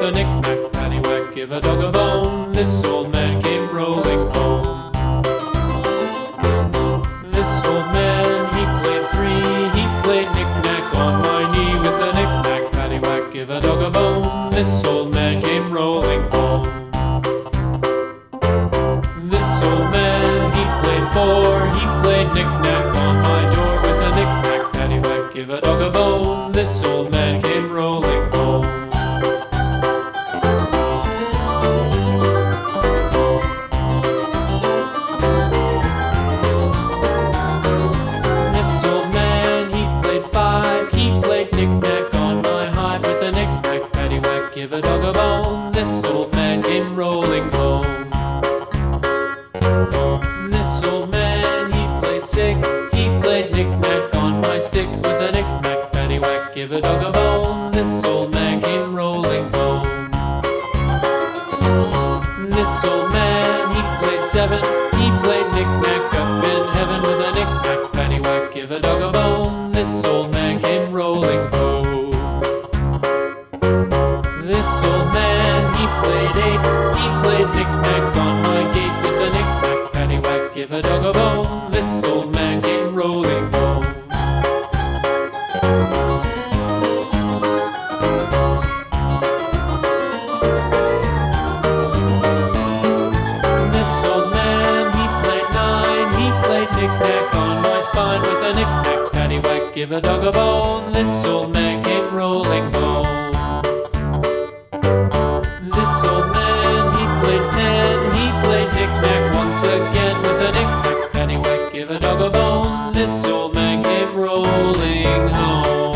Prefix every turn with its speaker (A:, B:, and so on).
A: a knick-knack, paddywhack, give a dog a bone. This old man came rolling home. This old man, he played three. He played knick-knack on my knee with a knick-knack, paddywhack, give a dog a bone. This old man came rolling home. This old man, he played four. He played knick-knack on my door with a knick-knack, paddywhack, give a dog a bone. This old man came rolling home. This old man, he played five. He played knick-knack on my hive with a knick-knack, paddywhack, give a dog a bone. This old man came rolling home. This old man, he played six. He played knick-knack on my sticks with a knick-knack, paddywhack, give a dog a bone. This old man came rolling home. This old man, he played seven. He played knick-knack up in heaven with a knick-knack, paddywhack, give a dog a bone. This old man came rolling home. This old man, he played eight. He played knick-knack on my gate with a knick-knack, paddywhack, give a dog a bone. This old man came rolling home. This old man, he played nine. He played knick-knack on my spine with a knick-knack, paddywhack, give a dog a bone. This old man came rolling home. This old man, he played ten. He played knick-knack once again with a knick-knack, paddywhack, give a dog a bone. This old man came rolling home.